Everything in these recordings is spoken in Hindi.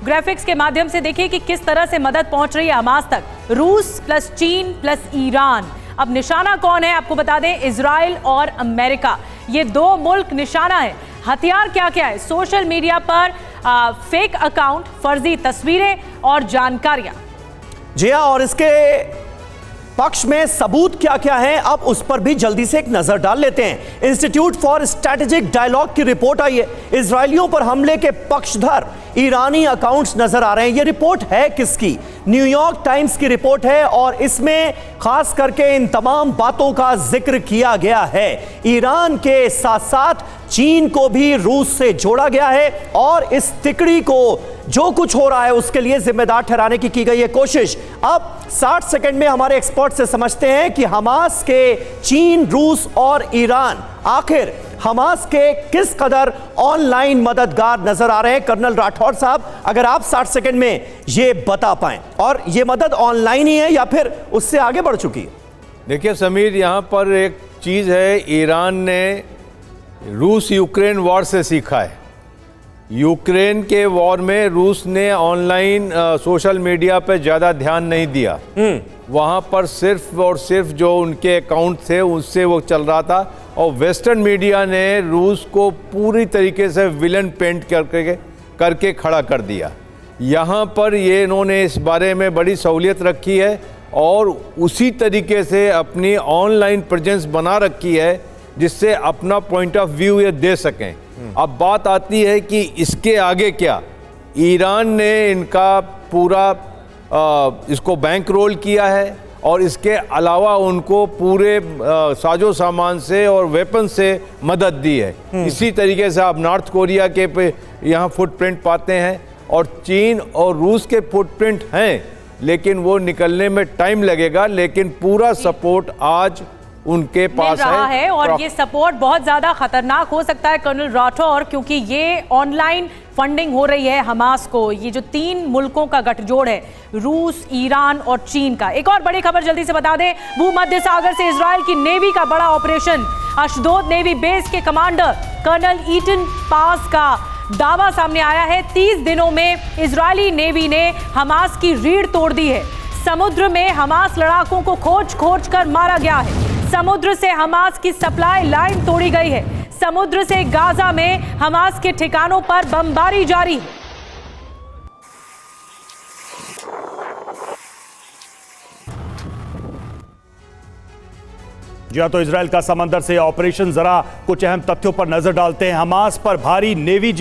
ग्राफिक्स के माध्यम से देखिए कि किस तरह से मदद पहुंच रही है हमास तक। रूस प्लस चीन प्लस ईरान। अब निशाना कौन है आपको बता दें, इजराइल और अमेरिका, ये दो मुल्क निशाना है। हथियार क्या क्या है? सोशल मीडिया पर फेक अकाउंट, फर्जी तस्वीरें और जानकारियां। जी हां, और इसके पक्ष में सबूत क्या क्या है, अब उस पर भी जल्दी से एक नजर डाल लेते हैं। इंस्टीट्यूट फॉर स्ट्रेटेजिक डायलॉग की रिपोर्ट आई है। इजरायलियों पर हमले के पक्षधर ईरानी अकाउंट्स नजर आ रहे हैं। यह रिपोर्ट है किसकी? न्यूयॉर्क टाइम्स की रिपोर्ट है और इसमें खास करके इन तमाम बातों का जिक्र किया गया है। ईरान के साथ साथ चीन को भी रूस से जोड़ा गया है और इस तिकड़ी को जो कुछ हो रहा है उसके लिए जिम्मेदार ठहराने की गई है कोशिश। अब 60 सेकंड में हमारे एक्सपर्ट से समझते हैं कि हमास के चीन, रूस और ईरान आखिर हमास के किस कदर ऑनलाइन मददगार नजर आ रहे हैं। कर्नल राठौर साहब, अगर आप 60 सेकंड में ये बता पाएं, और ये मदद ऑनलाइन ही है या फिर उससे आगे बढ़ चुकी है? देखिए समीर, यहाँ पर एक चीज़ है, ईरान ने रूस यूक्रेन वॉर से सीखा है। यूक्रेन के वॉर में रूस ने ऑनलाइन सोशल मीडिया पे ज़्यादा ध्यान नहीं दिया। वहाँ पर सिर्फ और सिर्फ जो उनके अकाउंट थे उससे वो चल रहा था, और वेस्टर्न मीडिया ने रूस को पूरी तरीके से विलन पेंट करके खड़ा कर दिया। यहाँ पर ये इन्होंने इस बारे में बड़ी सहूलियत रखी है और उसी तरीके से अपनी ऑनलाइन प्रेजेंस बना रखी है जिससे अपना पॉइंट ऑफ व्यू ये दे सकें। अब बात आती है कि इसके आगे क्या। ईरान ने इनका पूरा इसको बैंक रोल किया है और इसके अलावा उनको पूरे साजो सामान से और वेपन से मदद दी है। इसी तरीके से आप नॉर्थ कोरिया के पे यहाँ फुटप्रिंट पाते हैं, और चीन और रूस के फुटप्रिंट हैं, लेकिन वो निकलने में टाइम लगेगा। लेकिन पूरा सपोर्ट आज उनके पास रहा है और ये सपोर्ट बहुत ज्यादा खतरनाक हो सकता है कर्नल राठौर, क्योंकि ये ऑनलाइन फंडिंग हो रही है हमास को। ये जो तीन मुल्कों का गठजोड़ है, रूस, ईरान और चीन का। एक और बड़ी खबर जल्दी से बता दें, भूमध्य सागर से इजराइल की नेवी का बड़ा ऑपरेशन। अशदोद नेवी बेस के कमांडर कर्नल ईटन पास का दावा सामने आया है। 30 दिनों में इजरायली नेवी ने हमास की रीढ़ तोड़ दी है। समुद्र में हमास लड़ाकों को खोज कर मारा गया है। समुद्र से हमास की सप्लाई लाइन तोड़ी गई है। समुद्र से गाजा में हमास के ठिकानों पर बमबारी जारी है। जी तो इजराइल का समंदर से ऑपरेशन, जरा कुछ अहम तथ्यों पर नजर डालते हैं। हमास पर भारी नेवी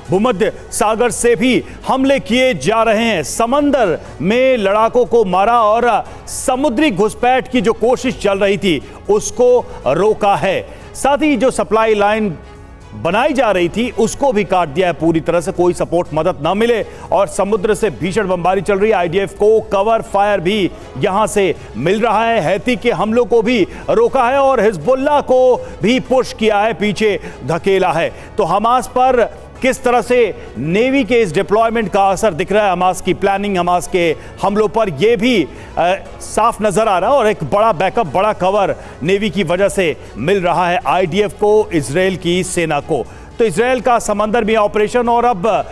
भूमध्य सागर से भी हमले किए जा रहे हैं। समंदर में लड़ाकों को मारा और समुद्री घुसपैठ की जो कोशिश चल रही थी उसको रोका है। साथ ही जो सप्लाई लाइन बनाई जा रही थी उसको भी काट दिया है पूरी तरह से, कोई सपोर्ट मदद ना मिले। और समुद्र से भीषण बमबारी चल रही है। आईडीएफ को कवर फायर भी यहां से मिल रहा है। हैती के हमलों को भी रोका है और हिजबुल्लाह को भी पुश किया है, पीछे धकेला है। तो हमास पर किस तरह से नेवी के इस डिप्लॉयमेंट का असर दिख रहा है, हमास की प्लानिंग, हमास के हमलों पर, यह भी साफ नजर आ रहा है। और एक बड़ा बैकअप, बड़ा कवर नेवी की वजह से मिल रहा है आईडीएफ को, इजराइल की सेना को। तो इजराइल का समंदर में ऑपरेशन, और अब